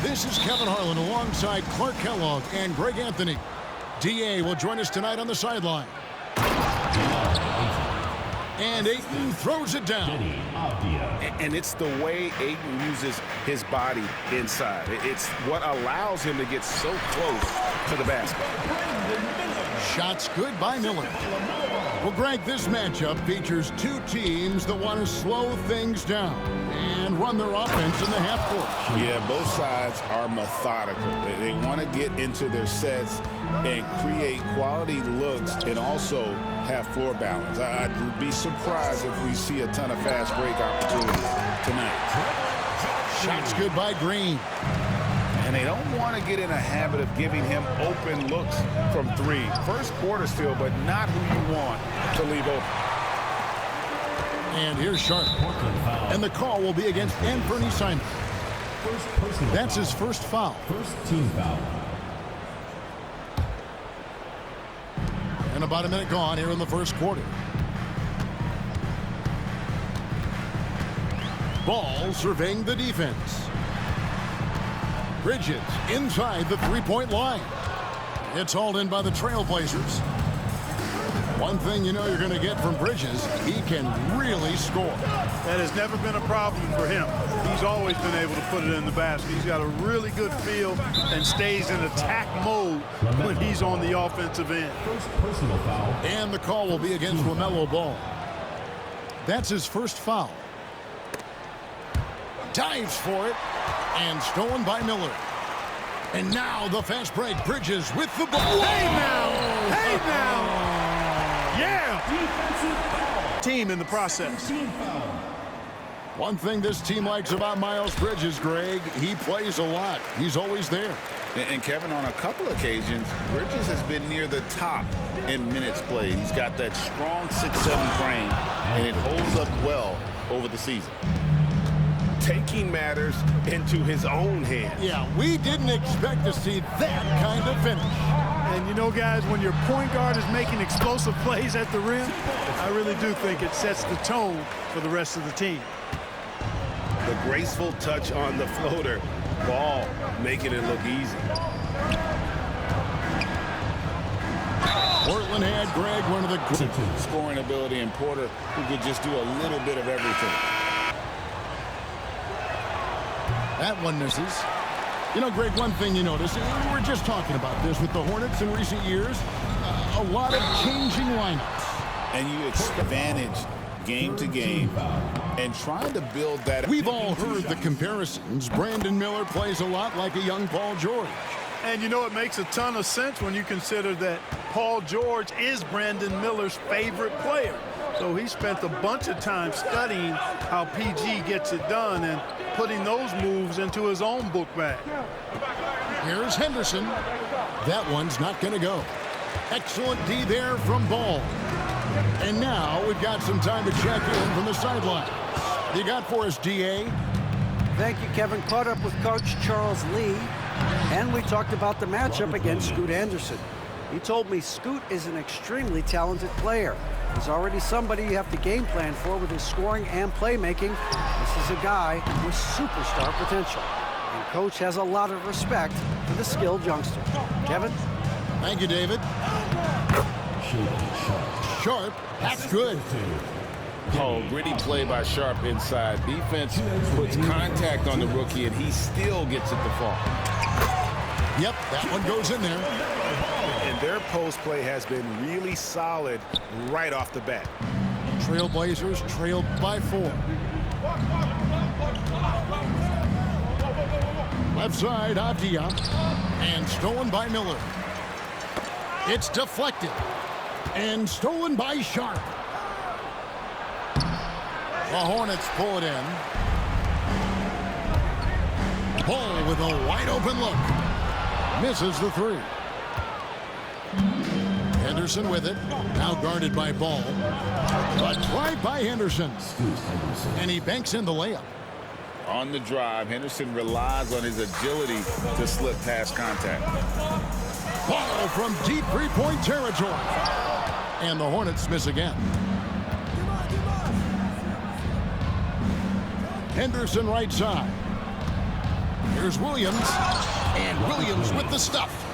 This is Kevin Harlan alongside Clark Kellogg and Greg Anthony. DA will join us tonight on the sideline. And Ayton throws it down. And it's the way Ayton uses his body inside. It's what allows him to get so close to the basket. Shots good by Miller. Well, Greg, this matchup features two teams that want to slow things down and run their offense in the half court. Yeah, both sides are methodical. They want to get into their sets and create quality looks and also have floor balance. I'd be surprised if we see a ton of fast break opportunities tonight. Shots good by Green. And they don't want to get in a habit of giving him open looks from three. First quarter still, but not who you want to leave open. And here's Sharp. And the call will be against Anthony Simon. That's his first foul. First team foul. And about a minute gone here in the first quarter. Ball surveying the defense. Bridges inside the three-point line. It's hauled in by the Trailblazers. One thing you know you're going to get from Bridges, he can really score. That has never been a problem for him. He's always been able to put it in the basket. He's got a really good feel and stays in attack mode when he's on the offensive end. First personal foul. And the call will be against LaMelo Ball. That's his first foul. Dives for it. And stolen by Miller. And now the fast break. Bridges with the ball. Hey now! Hey now! Yeah! Team in the process. One thing this team likes about Miles Bridges, Greg, he plays a lot. He's always there. And Kevin, on a couple occasions, Bridges has been near the top in minutes played. He's got that strong 6'7" frame, and it holds up well over the season. Taking matters into his own hands. Yeah, we didn't expect to see that kind of finish. And you know, guys, when your point guard is making explosive plays at the rim, I really do think it sets the tone for the rest of the team. The graceful touch on the floater. Ball making it look easy. Portland had Greg one of the Scoring ability in Porter, who could just do a little bit of everything. That one misses. You know, Greg, one thing you notice, and we were just talking about this with the Hornets in recent years, a lot of changing lineups. And you advantage game to game and trying to build that. We've all heard the comparisons. Brandon Miller plays a lot like a young Paul George. And you know, it makes a ton of sense when you consider that Paul George is Brandon Miller's favorite player. So he spent a bunch of time studying how PG gets it done and putting those moves into his own book bag. Here's Henderson. That one's not going to go. Excellent D there from Ball. And now we've got some time to check in from the sideline. You got for us, DA? Thank you, Kevin. Caught up with Coach Charles Lee, and we talked about the matchup against Scoot Anderson. He told me Scoot is an extremely talented player. He's already somebody you have to game plan for with his scoring and playmaking. This is a guy with superstar potential. And Coach has a lot of respect for the skilled youngster. Kevin? Thank you, David. Sharp, that's good. Oh, gritty play by Sharp inside. Defense puts contact on the rookie, and he still gets it to fall. Yep, that one goes in there. And their post play has been really solid right off the bat. Trailblazers trailed by 4. Left side, Avdia. And stolen by Miller. It's deflected. And stolen by Sharp. The Hornets pull it in. Ball with a wide open look. Misses the 3. Henderson with it. Now guarded by Ball. A drive by Henderson. And he banks in the layup. On the drive, Henderson relies on his agility to slip past contact. Ball from deep three-point territory. And the Hornets miss again. Henderson right side. Here's Williams. And Williams with the stuff.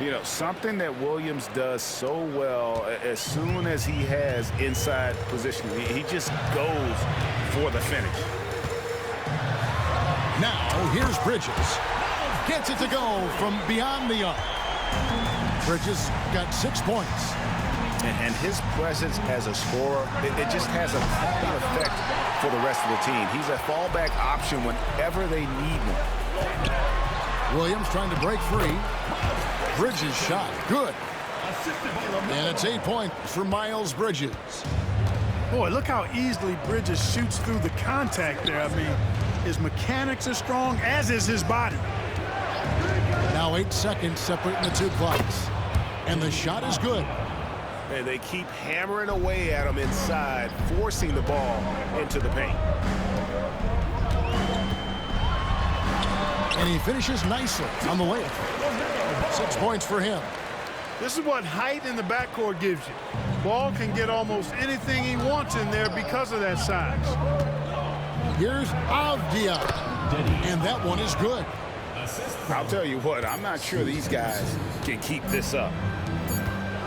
You know, something that Williams does so well, as soon as he has inside position, he just goes for the finish. Now, here's Bridges. Gets it to go from beyond the arc. Bridges got 6 points. And his presence as a scorer, it just has a calming effect for the rest of the team. He's a fallback option whenever they need one. Williams trying to break free. Bridges shot. Good. And it's 8 points for Miles Bridges. Boy, look how easily Bridges shoots through the contact there. I mean, his mechanics are strong, as is his body. Now 8 seconds separating the two clocks. And the shot is good. And they keep hammering away at him inside, forcing the ball into the paint. And he finishes nicely on the layup. 6 points for him. This is what height in the backcourt gives you. Ball can get almost anything he wants in there because of that size. Here's Avdia. And that one is good. I'll tell you what, I'm not sure these guys can keep this up.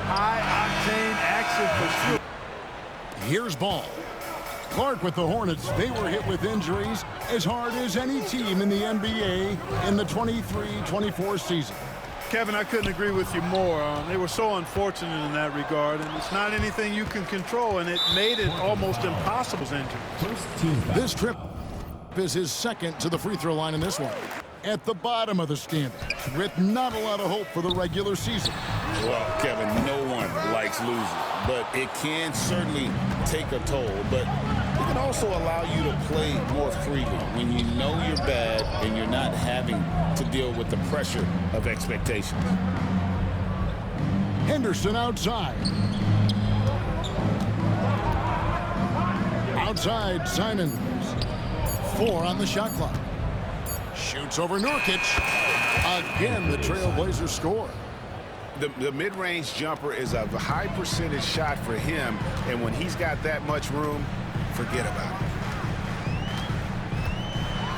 High-octane action for sure. Here's Ball. Clark with the Hornets. They were hit with injuries as hard as any team in the NBA in the 23-24 season. Kevin, I couldn't agree with you more. They were so unfortunate in that regard, and it's not anything you can control, and it made it almost impossible injury. This trip is his second to the free throw line in this one. At the bottom of the standings, with not a lot of hope for the regular season. Well, Kevin, no one likes losing, but it can certainly take a toll. But it can also allow you to play more freely when you know you're bad and you're not having to deal with the pressure of expectations. Henderson outside. Outside, Simons. 4 on the shot clock. Shoots over Nurkic. Again, the Trailblazers score. The mid-range jumper is a high percentage shot for him, and when he's got that much room, forget about it.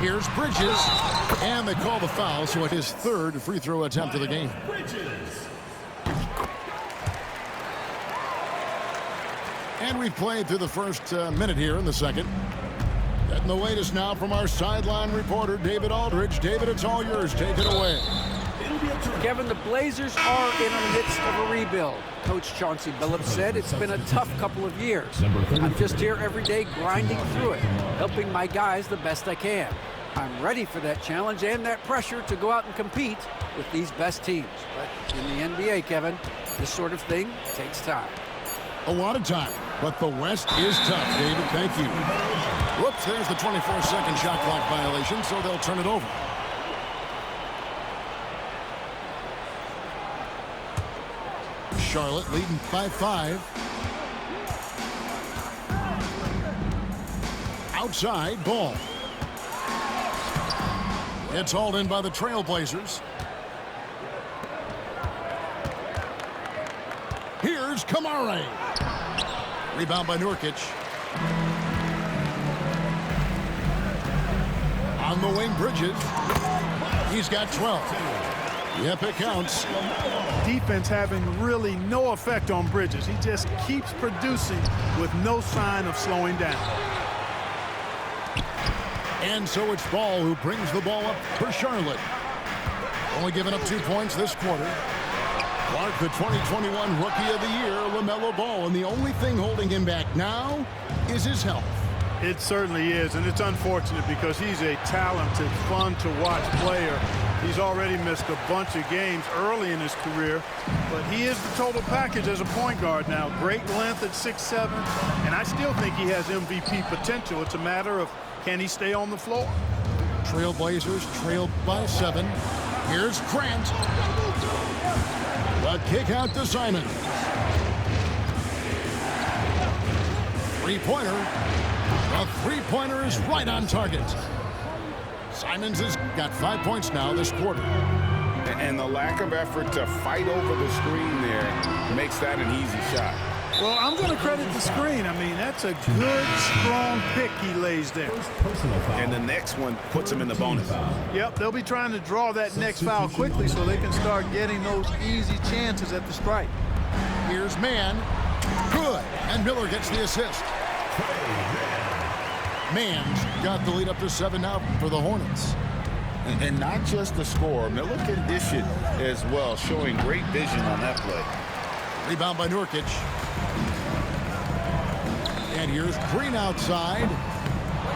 Here's Bridges, and they call the foul, so it's his third free throw attempt of the game. And we've played through the first minute here in the second. Getting the latest now from our sideline reporter, David Aldridge. David, it's all yours. Take it away. Kevin, the Blazers are in the midst of a rebuild. Coach Chauncey Billups said it's been a tough couple of years. I'm just here every day grinding through it, helping my guys the best I can. I'm ready for that challenge and that pressure to go out and compete with these best teams. But in the NBA, Kevin, this sort of thing takes time. A lot of time, but the West is tough, David. Thank you. Whoops, there's the 24-second shot clock violation, so they'll turn it over. Charlotte leading by 5. Outside, Ball. It's hauled in by the Trailblazers. Here's Kamare. Rebound by Nurkic. On the wing, Bridges. He's got 12. Yep, it counts. Defense having really no effect on Bridges. He just keeps producing with no sign of slowing down. And so it's Ball who brings the ball up for Charlotte. Only giving up 2 points this quarter. Clark, the 2021 Rookie of the Year, LaMelo Ball, and the only thing holding him back now is his health. It certainly is, and it's unfortunate because he's a talented, fun-to-watch player. He's already missed a bunch of games early in his career, but he is the total package as a point guard now. Great length at 6'7", and I still think he has MVP potential. It's a matter of can he stay on the floor. Trailblazers trailed by 7. Here's Grant. The kick out to Simons. Three-pointer. The three-pointer is right on target. Simons has got 5 points now this quarter. And the lack of effort to fight over the screen there makes that an easy shot. Well, I'm going to credit the screen. I mean, that's a good, strong pick he lays there. Personal foul. And the next one puts him in the bonus. Yep, they'll be trying to draw that next foul quickly so they can start getting those easy chances at the stripe. Here's Mann. Good. And Miller gets the assist. Mann's got the lead up to 7 now for the Hornets. And not just the score. Miller can dish it as well, showing great vision on that play. Rebound by Nurkic. And here's Green outside.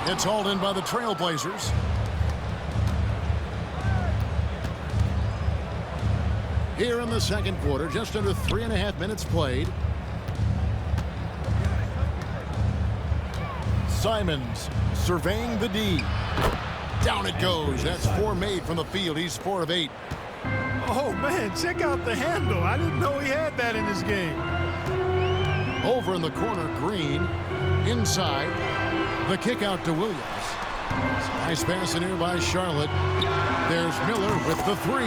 It's hauled in by the Trailblazers. Here in the second quarter, just under 3.5 minutes played. Simons surveying the D. Down it goes. That's 4 made from the field. He's 4 of 8. Oh, man, check out the handle. I didn't know he had that in his game. Over in the corner, Green. Inside. The kick out to Williams. Nice pass in here by Charlotte. There's Miller with the 3.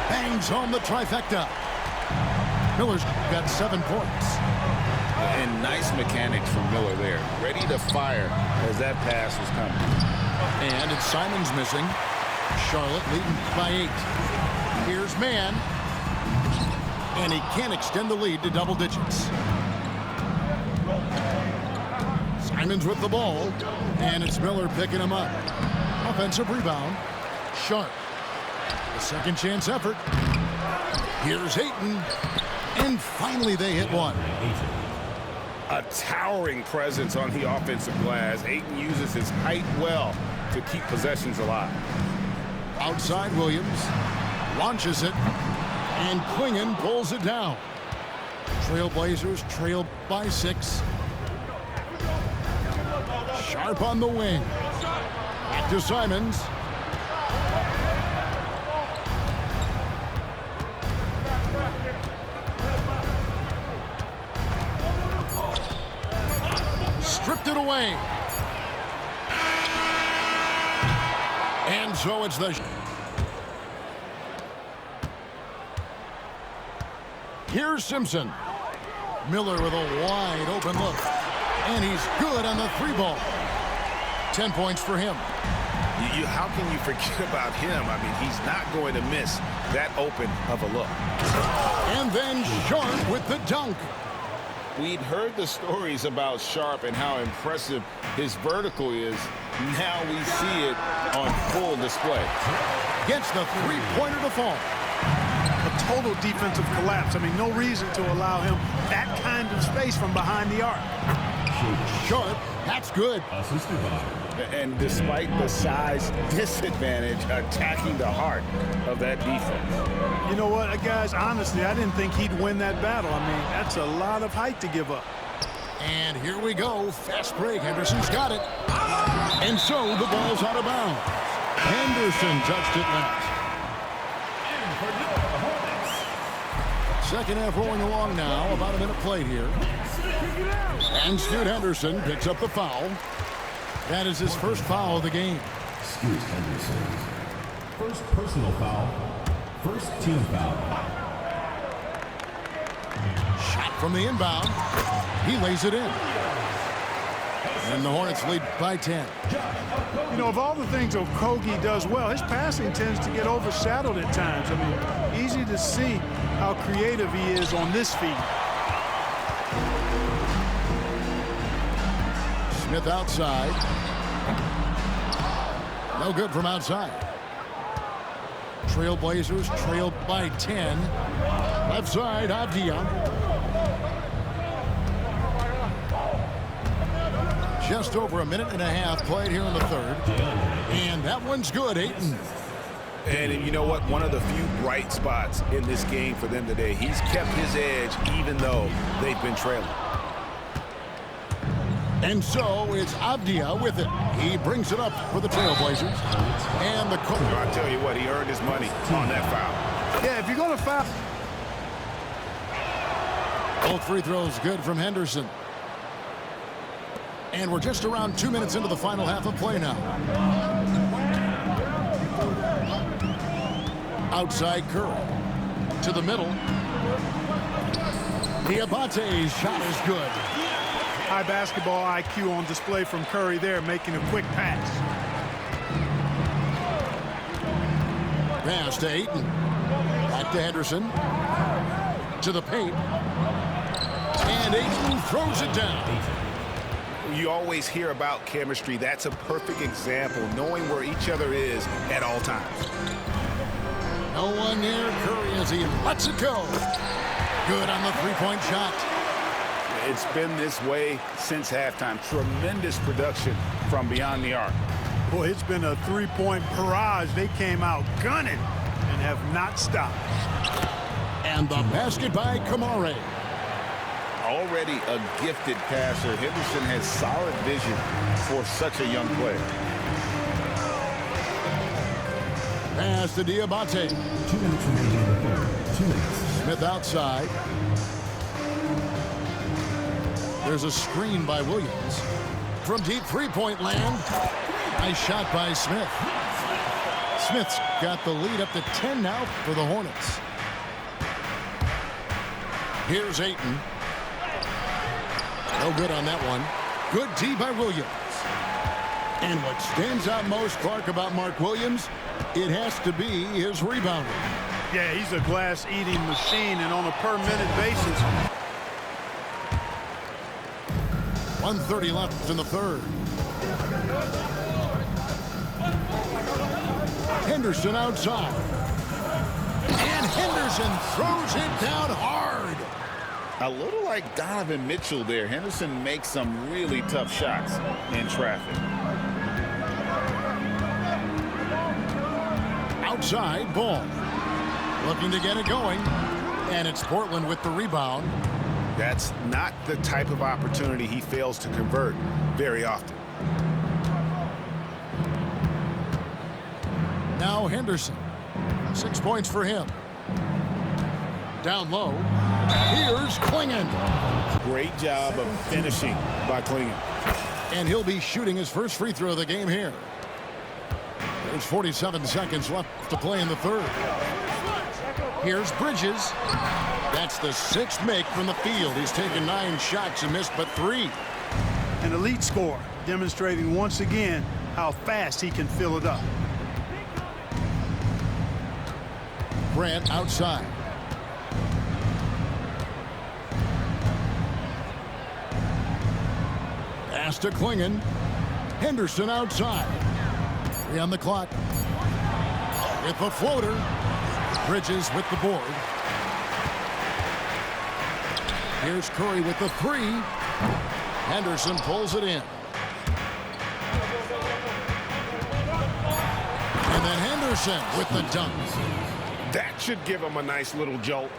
Bangs home the trifecta. Miller's got 7 points. And nice mechanics from Miller there. Ready to fire as that pass was coming. And it's Simons missing. Charlotte leading by 8. Here's Mann. And he can't extend the lead to double digits. Simons with the ball. And it's Miller picking him up. Offensive rebound. Sharp. A second chance effort. Here's Ayton. And finally they hit one. A towering presence on the offensive glass. Ayton uses his height well to keep possessions alive. Outside Williams. Launches it. And Klingon pulls it down. Trailblazers trail by 6. Sharp on the wing. Back to Simons. Stripped it away. And so it's the... Here's Simpson. Miller with a wide open look. And he's good on the 3 ball. 10 points for him. How can you forget about him? I mean, he's not going to miss that open of a look. And then Sharp with the dunk. We'd heard the stories about Sharp and how impressive his vertical is. Now we see it on full display. Gets the 3-pointer to fall. A total defensive collapse. I mean, no reason to allow him that kind of space from behind the arc. Sharp, that's good. Assisted by. And despite the size disadvantage, attacking the heart of that defense. You know what, guys, honestly, I didn't think he'd win that battle. I mean, that's a lot of height to give up. And here we go. Fast break. Henderson's got it. And so the ball's out of bounds. Henderson touched it last. Second half rolling along now. About a minute played here. And Scoot Henderson picks up the foul. That is his first foul of the game. Scoot Henderson. First personal foul. First team foul. Shot from the inbound. He lays it in. And the Hornets lead by 10. You know, of all the things Okogie does well, his passing tends to get overshadowed at times. I mean, easy to see how creative he is on this feed. Smith outside. No good from outside. Trailblazers trail by 10. Left side, Avdia. Just over a minute and a half played here in the third. And that one's good, Ayton. And you know what? One of the few bright spots in this game for them today. He's kept his edge even though they've been trailing. And so it's Avdia with it. He brings it up for the Trailblazers. And the coach. I'll tell you what, he earned his money on that foul. Yeah, if you're going to foul. Both free throws good from Henderson. And we're just around 2 minutes into the final half of play now. Outside Curry. To the middle. Diabate's shot is good. High basketball IQ on display from Curry there, making a quick pass. Pass to Ayton. Back to Henderson. To the paint. And Ayton throws it down. You always hear about chemistry. That's a perfect example, knowing where each other is at all times. No one near Curry as he lets it go. Good on the three-point shot. It's been this way since halftime. Tremendous production from beyond the arc. Boy, it's been a three-point barrage. They came out gunning and have not stopped. And the basket by Kamare. Already a gifted passer, Henderson has solid vision for such a young player. Pass to Diabate. 2 minutes remaining in the third. 2 minutes. Smith outside. There's a screen by Williams. From deep three-point land. Nice shot by Smith. Smith's got the lead up to 10 now for the Hornets. Here's Ayton. No good on that one. Good D by Williams. And what stands out most, Clark, about Mark Williams, it has to be his rebounding. Yeah, he's a glass-eating machine, and on a per-minute basis. 1:30 left in the third. Henderson outside. And Henderson throws it down hard. A little like Donovan Mitchell there. Henderson makes some really tough shots in traffic. Outside ball. Looking to get it going. And it's Portland with the rebound. That's not the type of opportunity he fails to convert very often. Now Henderson. 6 points for him. Down low. Here's Klingon. Great job of finishing by Klingon. And he'll be shooting his first free throw of the game here. There's 47 seconds left to play in the third. Here's Bridges. That's the 6th make from the field. He's taken 9 shots and missed but 3. An elite scorer, demonstrating once again how fast he can fill it up. Grant outside. Pass to Klingon. Henderson outside. 3 on the clock. With the floater. Bridges with the board. Here's Curry with the 3. Henderson pulls it in. And then Henderson with the dunk. That should give him a nice little jolt.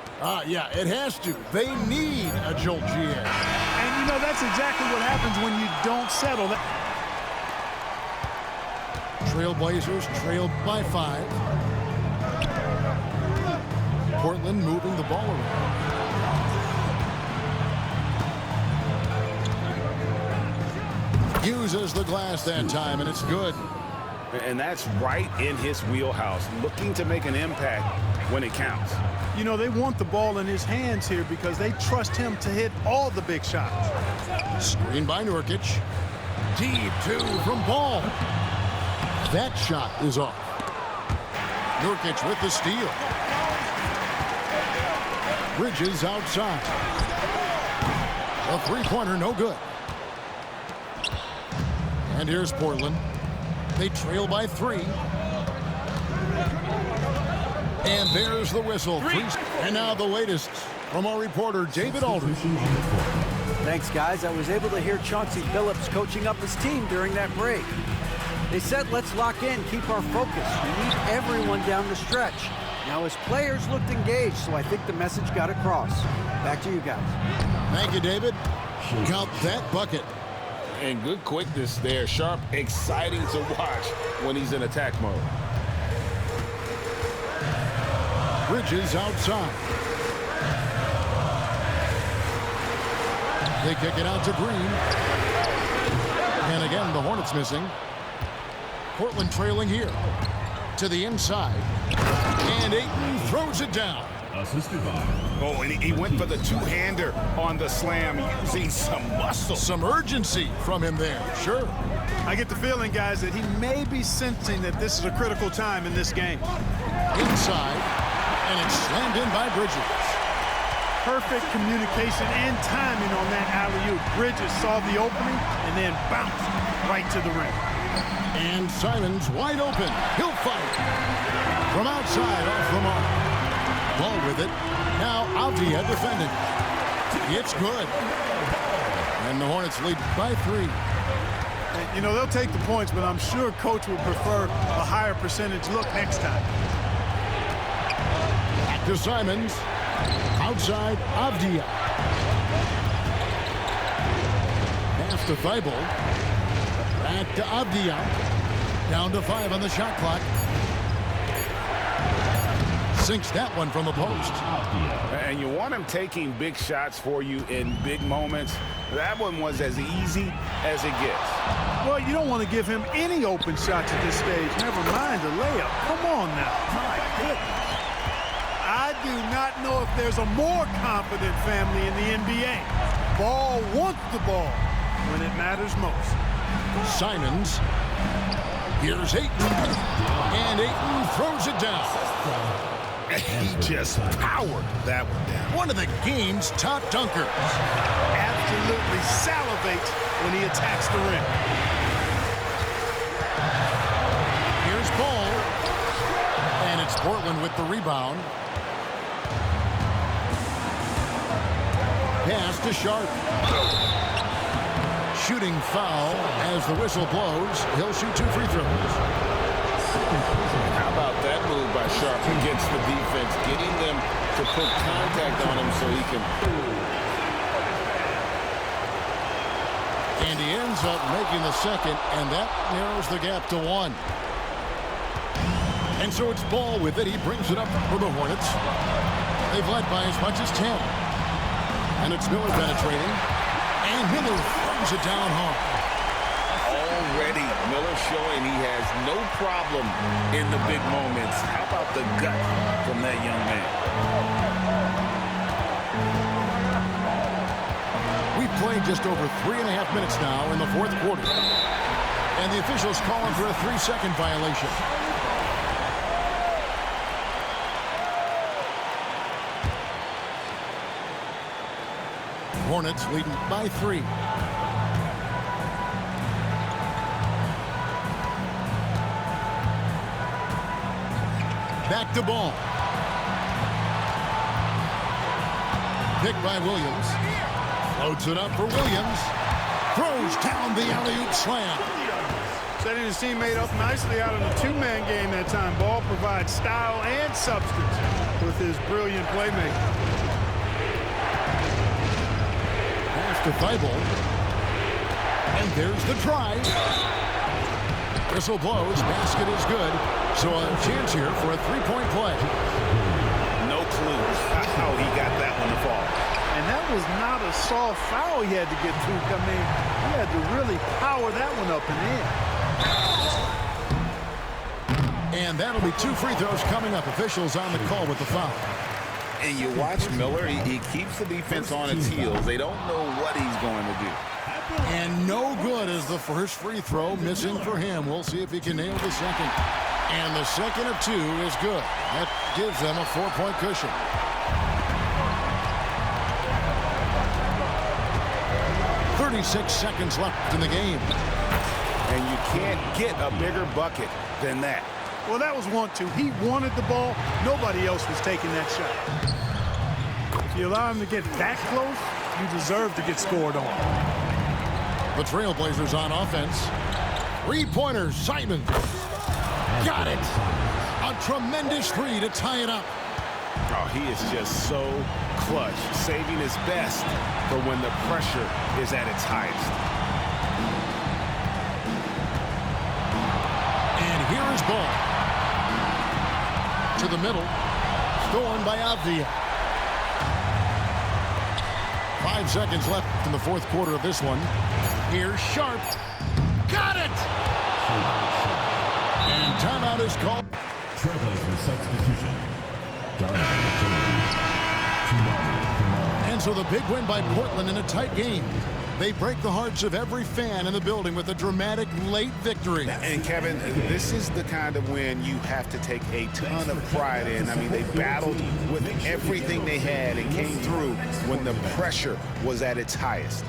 Yeah, it has to. They need a jolt, GA. And, you know, that's exactly what happens when you don't settle. Trailblazers trailed by 5. Portland moving the ball around. Uses the glass that time, and it's good. And that's right in his wheelhouse, looking to make an impact when it counts. You know, they want the ball in his hands here because they trust him to hit all the big shots. Screen by Nurkic. Deep 2 from Ball. That shot is off. Nurkic with the steal. Bridges outside. A three-pointer, no good. And here's Portland. They trail by 3. And there's the whistle. And now the latest from our reporter, David Aldridge. Thanks, guys. I was able to hear Chauncey Billups coaching up his team during that break. They said, let's lock in, keep our focus. We need everyone down the stretch. Now, his players looked engaged, so I think the message got across. Back to you guys. Thank you, David. Count that bucket. And good quickness there. Sharp, exciting to watch when he's in attack mode. Bridges outside. They kick it out to Green. And again, the Hornets missing. Portland trailing here. To the inside. And Ayton throws it down. assisted by. Oh, and he went for the two-hander on the slam, using some muscle. Some urgency from him there, sure. I get the feeling, guys, that he may be sensing that this is a critical time in this game. Inside, and it's slammed in by Bridges. Perfect communication and timing on that alley-oop. Bridges saw the opening and then bounced right to the rim. And Simons wide open. He'll fight. From outside off the mark. Ball with it. Now Avdia defending. It's good. And the Hornets lead by 3. You know, they'll take the points, but I'm sure coach would prefer a higher percentage look next time. Back to Simons. Outside Avdia. Pass to Thibault. Back to Avdia. Down to 5 on the shot clock. Sinks that one from the post. And you want him taking big shots for you in big moments. That one was as easy as it gets. Well, you don't want to give him any open shots at this stage. Never mind a layup. Come on now. My goodness. I do not know if there's a more confident family in the NBA. Ball wants the ball when it matters most. Simons. Here's Ayton. And Ayton throws it down. He just powered that one down. One of the game's top dunkers. Absolutely salivates when he attacks the rim. Here's Ball. And it's Portland with the rebound. Pass to Sharp. Shooting foul as the whistle blows. He'll shoot 2 free throws. How about that move by Sharp against the defense, getting them to put contact on him so he can... And he ends up making the second, and that narrows the gap to 1. And so it's Ball with it. He brings it up for the Hornets. They've led by as much as 10. And it's Miller penetrating. And Miller throws it down hard. Already, Miller showing he has no problem in the big moments. How about the gut from that young man? We've played just over 3.5 minutes now in the 4th quarter. And the officials calling for a 3-second violation. Hornets leading by 3. Back to Ball. Picked by Williams. Floats it up for Williams. Throws down the alley-oop slam. Setting his teammate up nicely out of the two-man game that time. Ball provides style and substance with his brilliant playmaking. Pass to Thibault. And there's the drive. Whistle blows. Basket is good. So a chance here for a 3-point play. No clue how he got that one to fall. And that was not a soft foul he had to get through. I mean, he had to really power that one up and in. And that'll be 2 free throws coming up. Officials on the call with the foul. And you watch Miller, he keeps the defense on its heels. They don't know what he's going to do. And no good is the first free throw, missing for him. We'll see if he can nail the second. And the second of 2 is good. That gives them a 4-point cushion. .36 seconds left in the game. And you can't get a bigger bucket than that. Well, that was 1-2. He wanted the ball. Nobody else was taking that shot. If you allow him to get that close, you deserve to get scored on. The Trailblazers on offense. 3-pointer, Simon. Got it. A tremendous 3 to tie it up. Oh, he is just so clutch, saving his best for when the pressure is at its highest. And here is Ball. To the middle. Stolen by Avdia. 5 seconds left in the 4th quarter of this one. Here's Sharp. Got it! And timeout is called. Trailblazer substitution. Darn. And so the big win by Portland in a tight game. They break the hearts of every fan in the building with a dramatic late victory. And Kevin, this is the kind of win you have to take a ton of pride in. I mean, they battled with everything they had and came through when the pressure was at its highest.